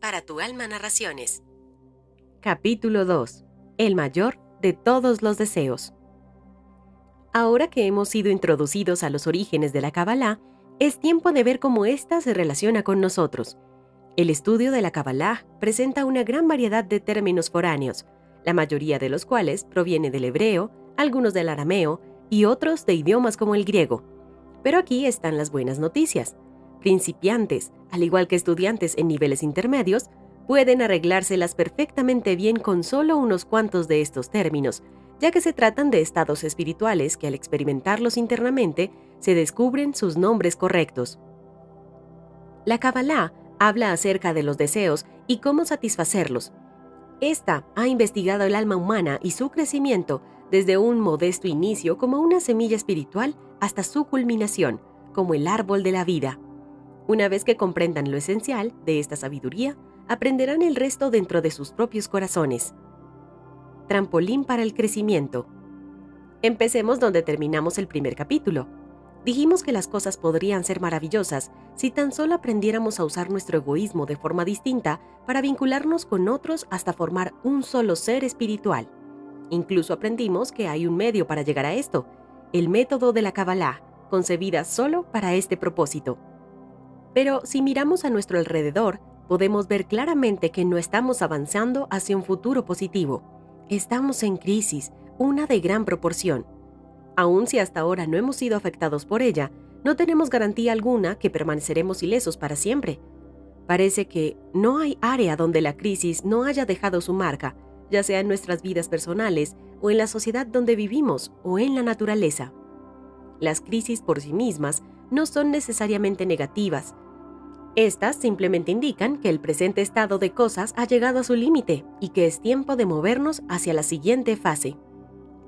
para tu alma narraciones. Capítulo 2. El mayor de todos los deseos. Ahora que hemos sido introducidos a los orígenes de la Kabbalah, es tiempo de ver cómo ésta se relaciona con nosotros. El estudio de la Kabbalah presenta una gran variedad de términos foráneos, la mayoría de los cuales proviene del hebreo, algunos del arameo y otros de idiomas como el griego. Pero aquí están las buenas noticias. Principiantes, al igual que estudiantes en niveles intermedios, pueden arreglárselas perfectamente bien con solo unos cuantos de estos términos, ya que se tratan de estados espirituales que al experimentarlos internamente se descubren sus nombres correctos. La Kabbalah habla acerca de los deseos y cómo satisfacerlos. Esta ha investigado el alma humana y su crecimiento desde un modesto inicio como una semilla espiritual hasta su culminación, como el árbol de la vida. Una vez que comprendan lo esencial de esta sabiduría, aprenderán el resto dentro de sus propios corazones. Trampolín para el crecimiento. Empecemos donde terminamos el primer capítulo. Dijimos que las cosas podrían ser maravillosas si tan solo aprendiéramos a usar nuestro egoísmo de forma distinta para vincularnos con otros hasta formar un solo ser espiritual. Incluso aprendimos que hay un medio para llegar a esto, el método de la Kabbalah, concebida solo para este propósito. Pero si miramos a nuestro alrededor, podemos ver claramente que no estamos avanzando hacia un futuro positivo. Estamos en crisis, una de gran proporción. Aun si hasta ahora no hemos sido afectados por ella, no tenemos garantía alguna que permaneceremos ilesos para siempre. Parece que no hay área donde la crisis no haya dejado su marca, ya sea en nuestras vidas personales, o en la sociedad donde vivimos, o en la naturaleza. Las crisis por sí mismas no son necesariamente negativas. Estas simplemente indican que el presente estado de cosas ha llegado a su límite y que es tiempo de movernos hacia la siguiente fase.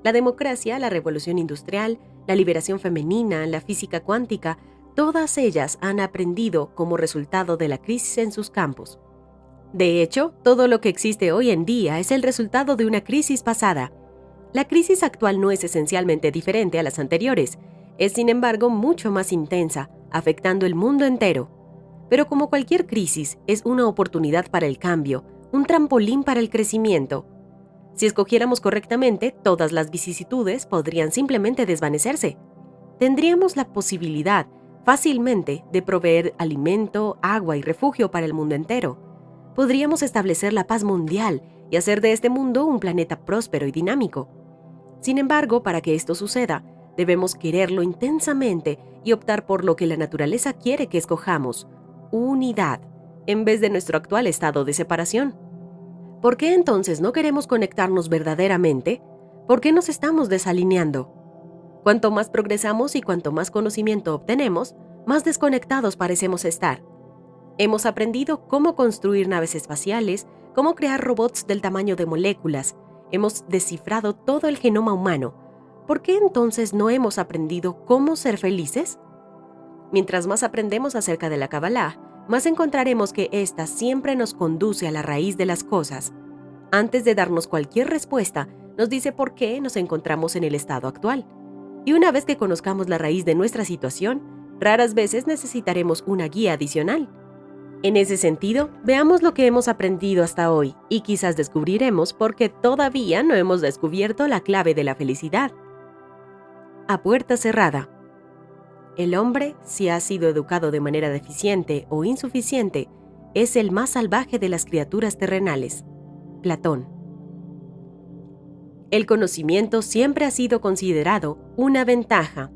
La democracia, la revolución industrial, la liberación femenina, la física cuántica, todas ellas han aprendido como resultado de la crisis en sus campos. De hecho, todo lo que existe hoy en día es el resultado de una crisis pasada. La crisis actual no es esencialmente diferente a las anteriores, es sin embargo mucho más intensa, afectando el mundo entero. Pero como cualquier crisis, es una oportunidad para el cambio, un trampolín para el crecimiento. Si escogiéramos correctamente, todas las vicisitudes podrían simplemente desvanecerse. Tendríamos la posibilidad, fácilmente, de proveer alimento, agua y refugio para el mundo entero. Podríamos establecer la paz mundial y hacer de este mundo un planeta próspero y dinámico. Sin embargo, para que esto suceda, debemos quererlo intensamente y optar por lo que la naturaleza quiere que escojamos: unidad, en vez de nuestro actual estado de separación. ¿Por qué entonces no queremos conectarnos verdaderamente? ¿Por qué nos estamos desalineando? Cuanto más progresamos y cuanto más conocimiento obtenemos, más desconectados parecemos estar. Hemos aprendido cómo construir naves espaciales, cómo crear robots del tamaño de moléculas, hemos descifrado todo el genoma humano. ¿Por qué entonces no hemos aprendido cómo ser felices? Mientras más aprendemos acerca de la Kabbalah, más encontraremos que ésta siempre nos conduce a la raíz de las cosas. Antes de darnos cualquier respuesta, nos dice por qué nos encontramos en el estado actual. Y una vez que conozcamos la raíz de nuestra situación, raras veces necesitaremos una guía adicional. En ese sentido, veamos lo que hemos aprendido hasta hoy y quizás descubriremos por qué todavía no hemos descubierto la clave de la felicidad. A puerta cerrada. El hombre, si ha sido educado de manera deficiente o insuficiente, es el más salvaje de las criaturas terrenales. Platón. El conocimiento siempre ha sido considerado una ventaja.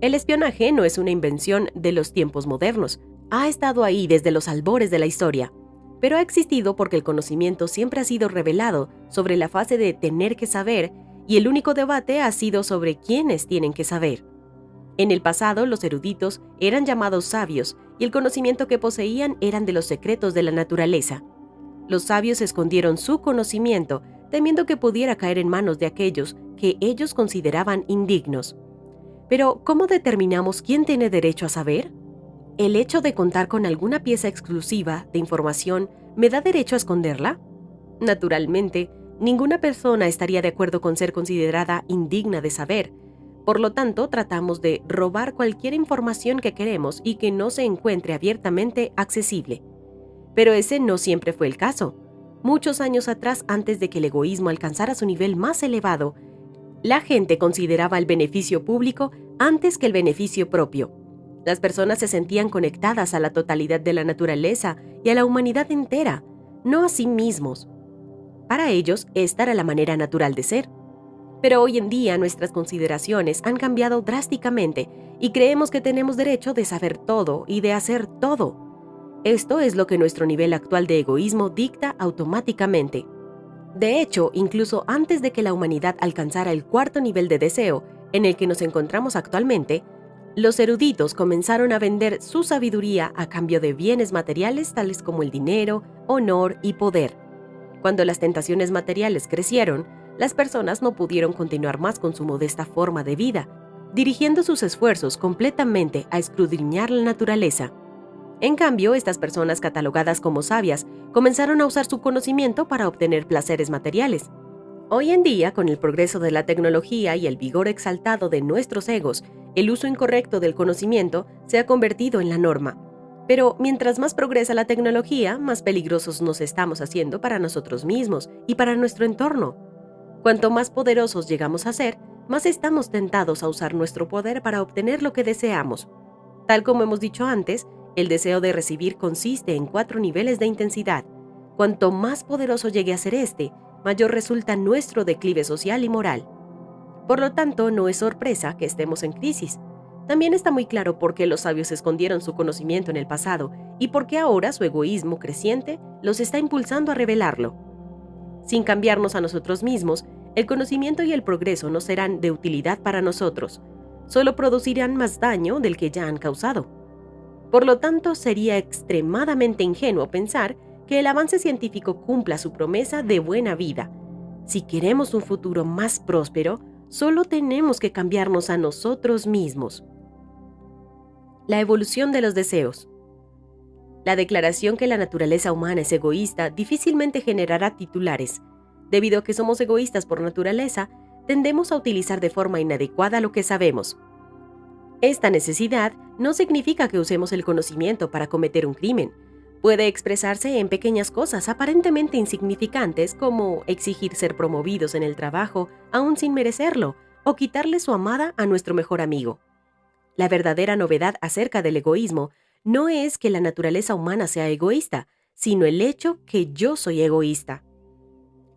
El espionaje no es una invención de los tiempos modernos, ha estado ahí desde los albores de la historia, pero ha existido porque el conocimiento siempre ha sido revelado sobre la fase de tener que saber, y el único debate ha sido sobre quiénes tienen que saber. En el pasado, los eruditos eran llamados sabios y el conocimiento que poseían eran de los secretos de la naturaleza. Los sabios escondieron su conocimiento, temiendo que pudiera caer en manos de aquellos que ellos consideraban indignos. Pero, ¿cómo determinamos quién tiene derecho a saber? ¿El hecho de contar con alguna pieza exclusiva de información me da derecho a esconderla? Naturalmente, ninguna persona estaría de acuerdo con ser considerada indigna de saber. Por lo tanto, tratamos de robar cualquier información que queremos y que no se encuentre abiertamente accesible. Pero ese no siempre fue el caso. Muchos años atrás, antes de que el egoísmo alcanzara su nivel más elevado, la gente consideraba el beneficio público antes que el beneficio propio. Las personas se sentían conectadas a la totalidad de la naturaleza y a la humanidad entera, no a sí mismos. Para ellos, esta era la manera natural de ser. Pero hoy en día nuestras consideraciones han cambiado drásticamente y creemos que tenemos derecho de saber todo y de hacer todo. Esto es lo que nuestro nivel actual de egoísmo dicta automáticamente. De hecho, incluso antes de que la humanidad alcanzara el cuarto nivel de deseo, en el que nos encontramos actualmente, los eruditos comenzaron a vender su sabiduría a cambio de bienes materiales tales como el dinero, honor y poder. Cuando las tentaciones materiales crecieron, las personas no pudieron continuar más con su modesta forma de vida, dirigiendo sus esfuerzos completamente a escudriñar la naturaleza. En cambio, estas personas catalogadas como sabias comenzaron a usar su conocimiento para obtener placeres materiales. Hoy en día, con el progreso de la tecnología y el vigor exaltado de nuestros egos, el uso incorrecto del conocimiento se ha convertido en la norma. Pero mientras más progresa la tecnología, más peligrosos nos estamos haciendo para nosotros mismos y para nuestro entorno. Cuanto más poderosos llegamos a ser, más estamos tentados a usar nuestro poder para obtener lo que deseamos. Tal como hemos dicho antes, el deseo de recibir consiste en 4 niveles de intensidad. Cuanto más poderoso llegue a ser este, mayor resulta nuestro declive social y moral. Por lo tanto, no es sorpresa que estemos en crisis. También está muy claro por qué los sabios escondieron su conocimiento en el pasado y por qué ahora su egoísmo creciente los está impulsando a revelarlo. Sin cambiarnos a nosotros mismos, el conocimiento y el progreso no serán de utilidad para nosotros, solo producirán más daño del que ya han causado. Por lo tanto, sería extremadamente ingenuo pensar que el avance científico cumpla su promesa de buena vida. Si queremos un futuro más próspero, solo tenemos que cambiarnos a nosotros mismos. La evolución de los deseos. La declaración que la naturaleza humana es egoísta difícilmente generará titulares. Debido a que somos egoístas por naturaleza, tendemos a utilizar de forma inadecuada lo que sabemos. Esta necesidad no significa que usemos el conocimiento para cometer un crimen. Puede expresarse en pequeñas cosas aparentemente insignificantes como exigir ser promovidos en el trabajo aún sin merecerlo o quitarle su amada a nuestro mejor amigo. La verdadera novedad acerca del egoísmo no es que la naturaleza humana sea egoísta, sino el hecho que yo soy egoísta.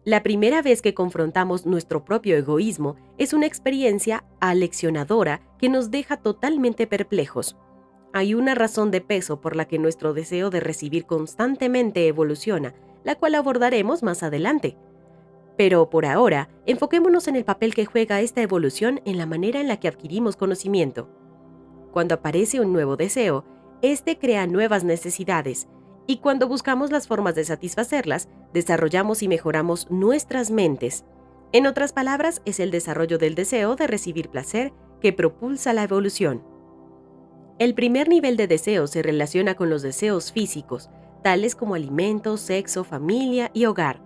La primera vez que confrontamos nuestro propio egoísmo es una experiencia aleccionadora que nos deja totalmente perplejos. Hay una razón de peso por la que nuestro deseo de recibir constantemente evoluciona, la cual abordaremos más adelante. Pero por ahora, enfoquémonos en el papel que juega esta evolución en la manera en la que adquirimos conocimiento. Cuando aparece un nuevo deseo, este crea nuevas necesidades, y cuando buscamos las formas de satisfacerlas, desarrollamos y mejoramos nuestras mentes. En otras palabras, es el desarrollo del deseo de recibir placer que propulsa la evolución. El primer nivel de deseo se relaciona con los deseos físicos, tales como alimentos, sexo, familia y hogar.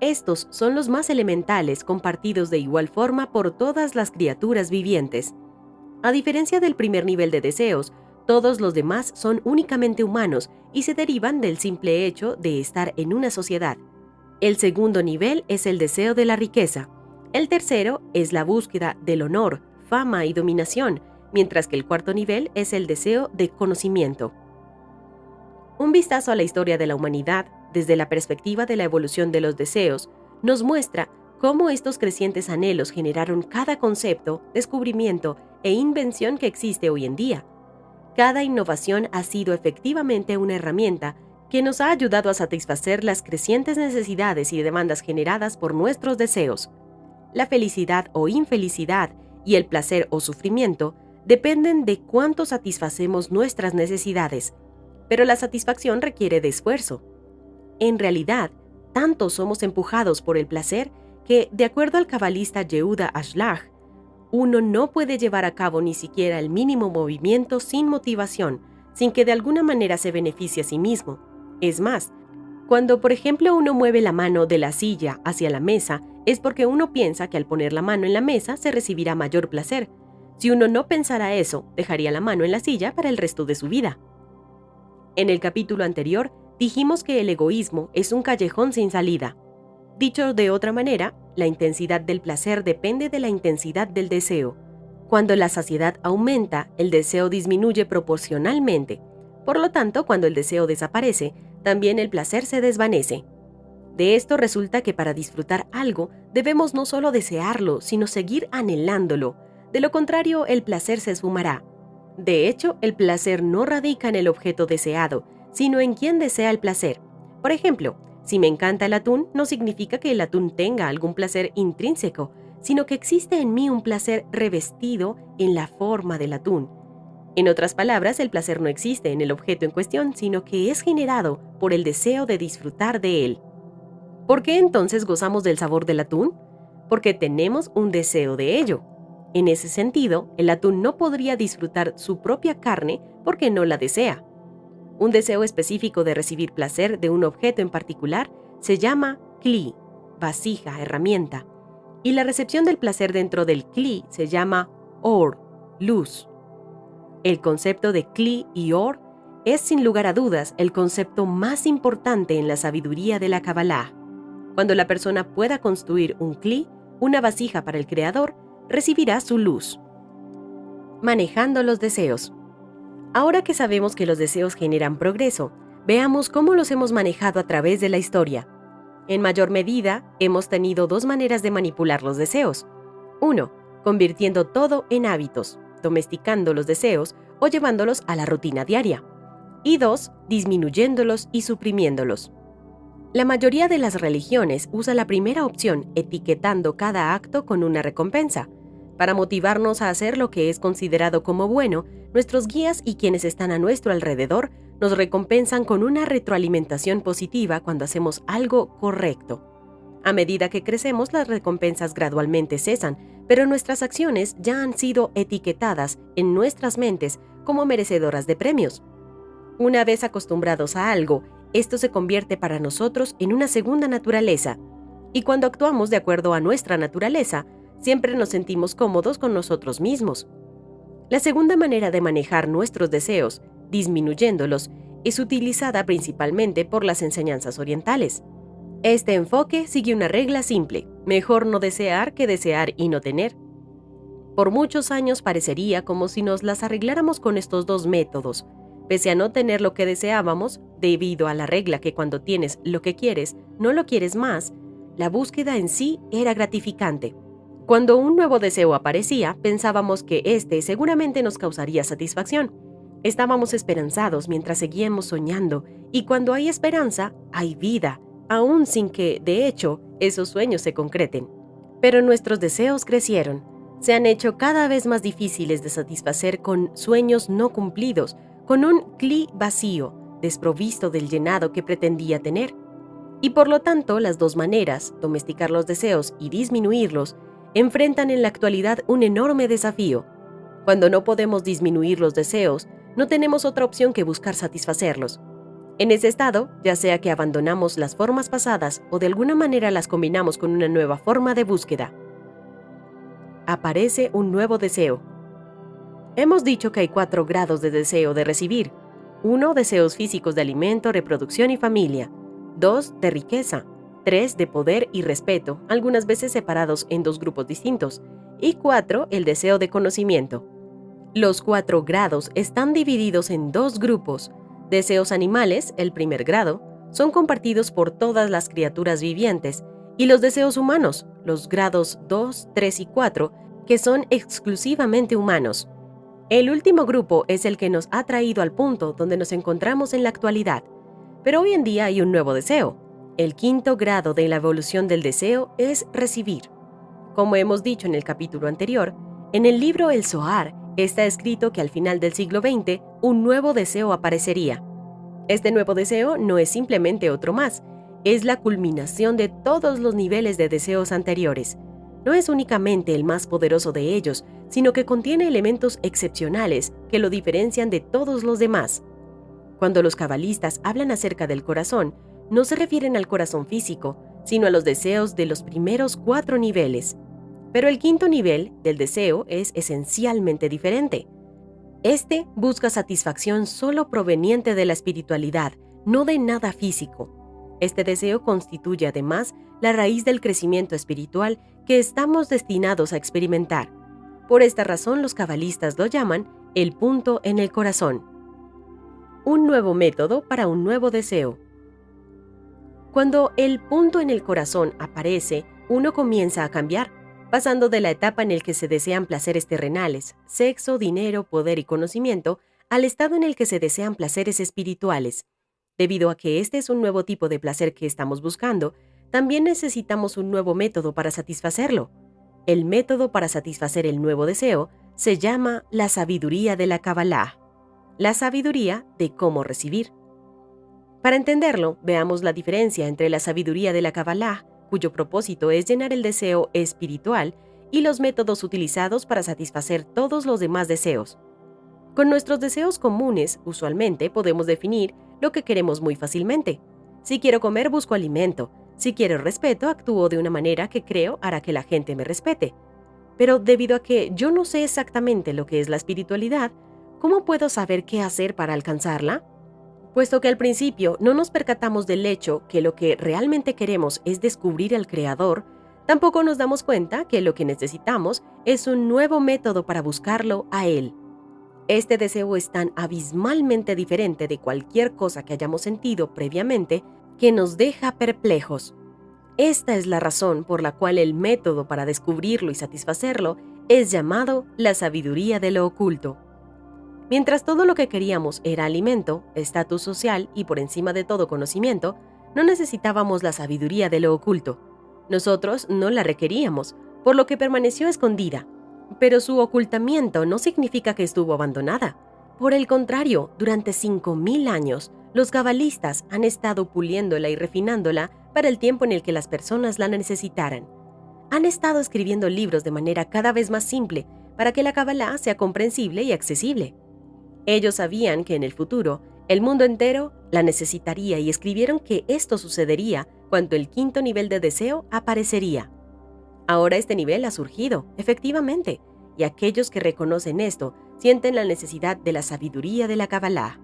Estos son los más elementales, compartidos de igual forma por todas las criaturas vivientes. A diferencia del primer nivel de deseos, todos los demás son únicamente humanos y se derivan del simple hecho de estar en una sociedad. El segundo nivel es el deseo de la riqueza. El tercero es la búsqueda del honor, fama y dominación, mientras que el cuarto nivel es el deseo de conocimiento. Un vistazo a la historia de la humanidad, desde la perspectiva de la evolución de los deseos, nos muestra cómo estos crecientes anhelos generaron cada concepto, descubrimiento e invención que existe hoy en día. Cada innovación ha sido efectivamente una herramienta que nos ha ayudado a satisfacer las crecientes necesidades y demandas generadas por nuestros deseos. La felicidad o infelicidad y el placer o sufrimiento dependen de cuánto satisfacemos nuestras necesidades, pero la satisfacción requiere de esfuerzo. En realidad, tanto somos empujados por el placer que, de acuerdo al cabalista Yehuda Ashlag, uno no puede llevar a cabo ni siquiera el mínimo movimiento sin motivación, sin que de alguna manera se beneficie a sí mismo. Es más, cuando por ejemplo uno mueve la mano de la silla hacia la mesa, es porque uno piensa que al poner la mano en la mesa se recibirá mayor placer. Si uno no pensara eso, dejaría la mano en la silla para el resto de su vida. En el capítulo anterior, dijimos que el egoísmo es un callejón sin salida. Dicho de otra manera, la intensidad del placer depende de la intensidad del deseo. Cuando la saciedad aumenta, el deseo disminuye proporcionalmente. Por lo tanto, cuando el deseo desaparece, también el placer se desvanece. De esto resulta que para disfrutar algo debemos no solo desearlo, sino seguir anhelándolo. De lo contrario, el placer se esfumará. De hecho, el placer no radica en el objeto deseado, sino en quien desea el placer. Por ejemplo, si me encanta el atún, no significa que el atún tenga algún placer intrínseco, sino que existe en mí un placer revestido en la forma del atún. En otras palabras, el placer no existe en el objeto en cuestión, sino que es generado por el deseo de disfrutar de él. ¿Por qué entonces gozamos del sabor del atún? Porque tenemos un deseo de ello. En ese sentido, el atún no podría disfrutar su propia carne porque no la desea. Un deseo específico de recibir placer de un objeto en particular se llama cli, vasija, herramienta, y la recepción del placer dentro del cli se llama or, luz. El concepto de cli y or es sin lugar a dudas el concepto más importante en la sabiduría de la Kabbalah. Cuando la persona pueda construir un cli, una vasija para el creador, recibirá su luz. Manejando los deseos. Ahora que sabemos que los deseos generan progreso, veamos cómo los hemos manejado a través de la historia. En mayor medida, hemos tenido dos maneras de manipular los deseos. 1. Convirtiendo todo en hábitos, domesticando los deseos o llevándolos a la rutina diaria. Y 2. Disminuyéndolos y suprimiéndolos. La mayoría de las religiones usa la primera opción, etiquetando cada acto con una recompensa. Para motivarnos a hacer lo que es considerado como bueno, nuestros guías y quienes están a nuestro alrededor nos recompensan con una retroalimentación positiva cuando hacemos algo correcto. A medida que crecemos, las recompensas gradualmente cesan, pero nuestras acciones ya han sido etiquetadas en nuestras mentes como merecedoras de premios. Una vez acostumbrados a algo, esto se convierte para nosotros en una segunda naturaleza, y cuando actuamos de acuerdo a nuestra naturaleza, siempre nos sentimos cómodos con nosotros mismos. La segunda manera de manejar nuestros deseos, disminuyéndolos, es utilizada principalmente por las enseñanzas orientales. Este enfoque sigue una regla simple: mejor no desear que desear y no tener. Por muchos años parecería como si nos las arregláramos con estos dos métodos. Pese a no tener lo que deseábamos, debido a la regla que cuando tienes lo que quieres, no lo quieres más, la búsqueda en sí era gratificante. Cuando un nuevo deseo aparecía, pensábamos que este seguramente nos causaría satisfacción. Estábamos esperanzados mientras seguíamos soñando, y cuando hay esperanza, hay vida, aun sin que, de hecho, esos sueños se concreten. Pero nuestros deseos crecieron. Se han hecho cada vez más difíciles de satisfacer con sueños no cumplidos, con un cli vacío, desprovisto del llenado que pretendía tener. Y por lo tanto, las dos maneras, domesticar los deseos y disminuirlos, enfrentan en la actualidad un enorme desafío. Cuando no podemos disminuir los deseos, no tenemos otra opción que buscar satisfacerlos. En ese estado, ya sea que abandonamos las formas pasadas o de alguna manera las combinamos con una nueva forma de búsqueda. Aparece un nuevo deseo. Hemos dicho que hay 4 grados de deseo de recibir. 1. Deseos físicos de alimento, reproducción y familia. 2. De riqueza. 3. De poder y respeto, algunas veces separados en 2 grupos distintos. Y 4. El deseo de conocimiento. Los 4 grados están divididos en 2 grupos. Deseos animales, el primer grado, son compartidos por todas las criaturas vivientes, y los deseos humanos, los grados 2, 3 y 4, que son exclusivamente humanos. El último grupo es el que nos ha traído al punto donde nos encontramos en la actualidad. Pero hoy en día hay un nuevo deseo. El 5º grado de la evolución del deseo es recibir. Como hemos dicho en el capítulo anterior, en el libro El Zohar está escrito que al final del siglo XX un nuevo deseo aparecería. Este nuevo deseo no es simplemente otro más, es la culminación de todos los niveles de deseos anteriores. No es únicamente el más poderoso de ellos, sino que contiene elementos excepcionales que lo diferencian de todos los demás. Cuando los cabalistas hablan acerca del corazón, no se refieren al corazón físico, sino a los deseos de los primeros 4 niveles. Pero el 5º nivel del deseo es esencialmente diferente. Este busca satisfacción solo proveniente de la espiritualidad, no de nada físico. Este deseo constituye además la raíz del crecimiento espiritual que estamos destinados a experimentar. Por esta razón los cabalistas lo llaman el punto en el corazón. Un nuevo método para un nuevo deseo. Cuando el punto en el corazón aparece, uno comienza a cambiar, pasando de la etapa en la que se desean placeres terrenales, sexo, dinero, poder y conocimiento, al estado en el que se desean placeres espirituales. Debido a que este es un nuevo tipo de placer que estamos buscando, también necesitamos un nuevo método para satisfacerlo. El método para satisfacer el nuevo deseo se llama la sabiduría de la Kabbalah, la sabiduría de cómo recibir. Para entenderlo, veamos la diferencia entre la sabiduría de la Kabbalah, cuyo propósito es llenar el deseo espiritual, y los métodos utilizados para satisfacer todos los demás deseos. Con nuestros deseos comunes, usualmente podemos definir lo que queremos muy fácilmente. Si quiero comer, busco alimento. Si quiero respeto, actúo de una manera que creo hará que la gente me respete. Pero debido a que yo no sé exactamente lo que es la espiritualidad, ¿cómo puedo saber qué hacer para alcanzarla? Puesto que al principio no nos percatamos del hecho que lo que realmente queremos es descubrir al Creador, tampoco nos damos cuenta que lo que necesitamos es un nuevo método para buscarlo a Él. Este deseo es tan abismalmente diferente de cualquier cosa que hayamos sentido previamente que nos deja perplejos. Esta es la razón por la cual el método para descubrirlo y satisfacerlo es llamado la sabiduría de lo oculto. Mientras todo lo que queríamos era alimento, estatus social y por encima de todo conocimiento, no necesitábamos la sabiduría de lo oculto. Nosotros no la requeríamos, por lo que permaneció escondida. Pero su ocultamiento no significa que estuvo abandonada. Por el contrario, durante 5000 años, los cabalistas han estado puliéndola y refinándola para el tiempo en el que las personas la necesitaran. Han estado escribiendo libros de manera cada vez más simple para que la Kabbalah sea comprensible y accesible. Ellos sabían que en el futuro, el mundo entero la necesitaría y escribieron que esto sucedería cuando el quinto nivel de deseo aparecería. Ahora este nivel ha surgido, efectivamente, y aquellos que reconocen esto sienten la necesidad de la sabiduría de la Kabbalah.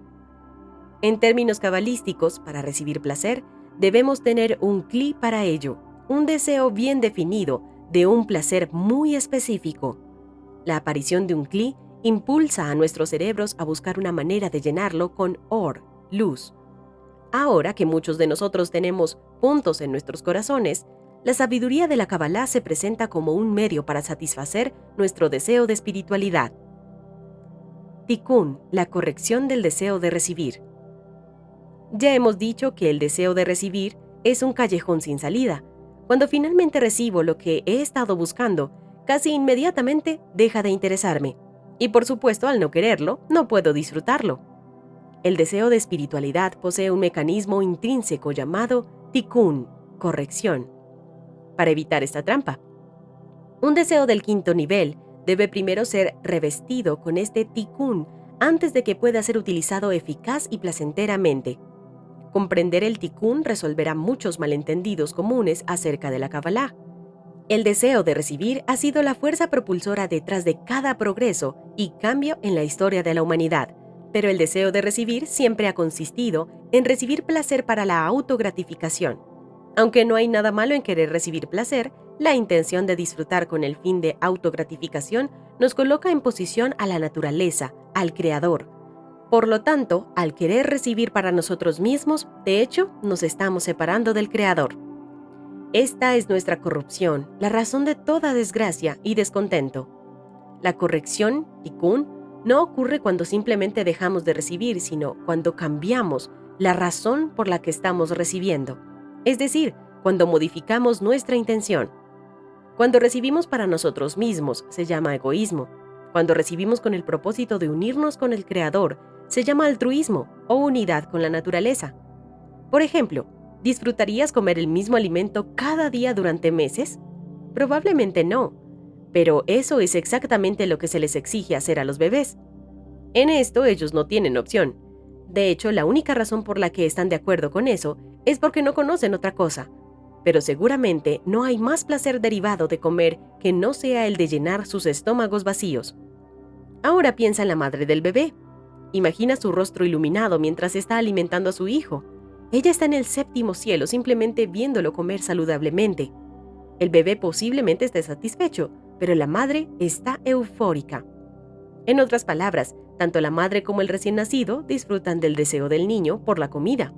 En términos cabalísticos, para recibir placer, debemos tener un kli para ello, un deseo bien definido de un placer muy específico. La aparición de un kli impulsa a nuestros cerebros a buscar una manera de llenarlo con or, luz. Ahora que muchos de nosotros tenemos puntos en nuestros corazones, la sabiduría de la Kabbalah se presenta como un medio para satisfacer nuestro deseo de espiritualidad. Tikkun, la corrección del deseo de recibir. Ya hemos dicho que el deseo de recibir es un callejón sin salida. Cuando finalmente recibo lo que he estado buscando, casi inmediatamente deja de interesarme. Y por supuesto, al no quererlo, no puedo disfrutarlo. El deseo de espiritualidad posee un mecanismo intrínseco llamado tikkun, corrección, para evitar esta trampa. Un deseo del quinto nivel debe primero ser revestido con este tikkun antes de que pueda ser utilizado eficaz y placenteramente. Comprender el tikkun resolverá muchos malentendidos comunes acerca de la Kabbalah. El deseo de recibir ha sido la fuerza propulsora detrás de cada progreso y cambio en la historia de la humanidad, pero el deseo de recibir siempre ha consistido en recibir placer para la autogratificación. Aunque no hay nada malo en querer recibir placer, la intención de disfrutar con el fin de autogratificación nos coloca en posición a la naturaleza, al Creador. Por lo tanto, al querer recibir para nosotros mismos, de hecho, nos estamos separando del Creador. Esta es nuestra corrupción, la razón de toda desgracia y descontento. La corrección, tikkun, no ocurre cuando simplemente dejamos de recibir, sino cuando cambiamos la razón por la que estamos recibiendo. Es decir, cuando modificamos nuestra intención. Cuando recibimos para nosotros mismos, se llama egoísmo. Cuando recibimos con el propósito de unirnos con el Creador, se llama altruismo o unidad con la naturaleza. Por ejemplo, ¿disfrutarías comer el mismo alimento cada día durante meses? Probablemente no, pero eso es exactamente lo que se les exige hacer a los bebés. En esto ellos no tienen opción. De hecho, la única razón por la que están de acuerdo con eso es porque no conocen otra cosa. Pero seguramente no hay más placer derivado de comer que no sea el de llenar sus estómagos vacíos. Ahora piensa en la madre del bebé. Imagina su rostro iluminado mientras está alimentando a su hijo. Ella está en el séptimo cielo simplemente viéndolo comer saludablemente. El bebé posiblemente esté satisfecho, pero la madre está eufórica. En otras palabras, tanto la madre como el recién nacido disfrutan del deseo del niño por la comida.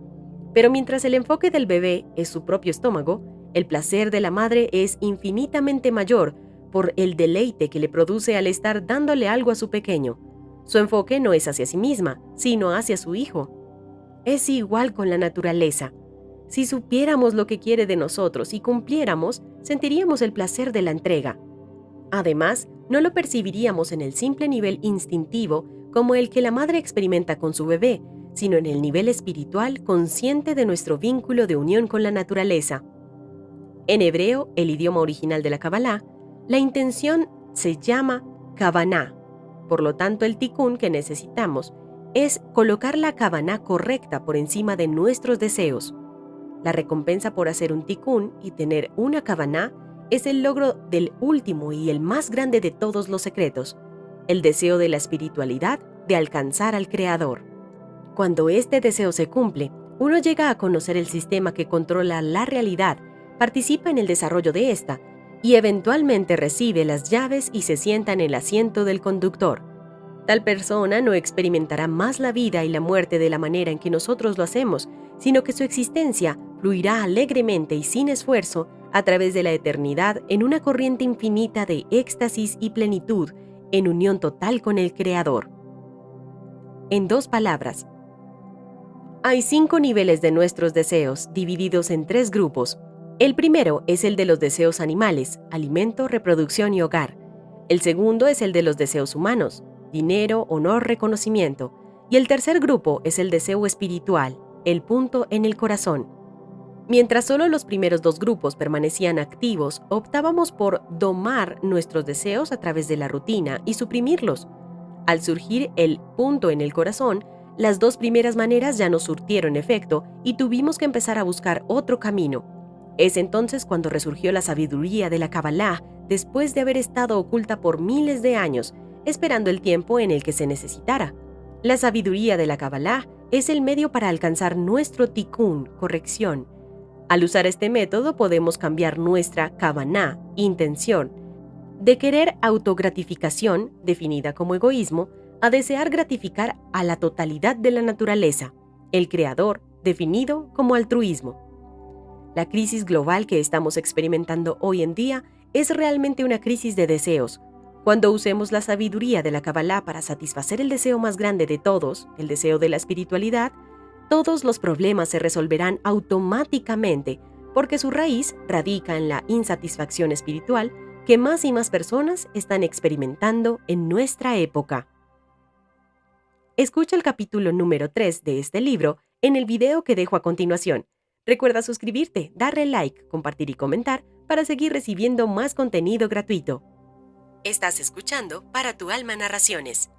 Pero mientras el enfoque del bebé es su propio estómago, el placer de la madre es infinitamente mayor por el deleite que le produce al estar dándole algo a su pequeño. Su enfoque no es hacia sí misma, sino hacia su hijo. Es igual con la naturaleza. Si supiéramos lo que quiere de nosotros y cumpliéramos, sentiríamos el placer de la entrega. Además, no lo percibiríamos en el simple nivel instintivo como el que la madre experimenta con su bebé, sino en el nivel espiritual consciente de nuestro vínculo de unión con la naturaleza. En hebreo, el idioma original de la Kabbalah, la intención se llama Kavaná. Por lo tanto, el tikún que necesitamos es colocar la Kavaná correcta por encima de nuestros deseos. La recompensa por hacer un tikún y tener una Kavaná es el logro del último y el más grande de todos los secretos, el deseo de la espiritualidad de alcanzar al Creador. Cuando este deseo se cumple, uno llega a conocer el sistema que controla la realidad, participa en el desarrollo de esta y eventualmente recibe las llaves y se sienta en el asiento del conductor. Tal persona no experimentará más la vida y la muerte de la manera en que nosotros lo hacemos, sino que su existencia fluirá alegremente y sin esfuerzo a través de la eternidad en una corriente infinita de éxtasis y plenitud, en unión total con el Creador. En dos palabras, hay 5 niveles de nuestros deseos, divididos en 3 grupos. El primero es el de los deseos animales, alimento, reproducción y hogar. El segundo es el de los deseos humanos, dinero, honor, reconocimiento. Y el tercer grupo es el deseo espiritual, el punto en el corazón. Mientras solo los primeros 2 grupos permanecían activos, optábamos por domar nuestros deseos a través de la rutina y suprimirlos. Al surgir el punto en el corazón, las 2 primeras maneras ya no surtieron efecto y tuvimos que empezar a buscar otro camino. Es entonces cuando resurgió la sabiduría de la Kabbalah, después de haber estado oculta por miles de años, esperando el tiempo en el que se necesitara. La sabiduría de la Kabbalah es el medio para alcanzar nuestro tikún, corrección. Al usar este método podemos cambiar nuestra kavaná, intención, de querer autogratificación, definida como egoísmo, a desear gratificar a la totalidad de la naturaleza, el Creador, definido como altruismo. La crisis global que estamos experimentando hoy en día es realmente una crisis de deseos. Cuando usemos la sabiduría de la Kabbalah para satisfacer el deseo más grande de todos, el deseo de la espiritualidad, todos los problemas se resolverán automáticamente, porque su raíz radica en la insatisfacción espiritual que más y más personas están experimentando en nuestra época. Escucha el capítulo número 3 de este libro en el video que dejo a continuación. Recuerda suscribirte, darle like, compartir y comentar para seguir recibiendo más contenido gratuito. Estás escuchando Para tu Alma Narraciones,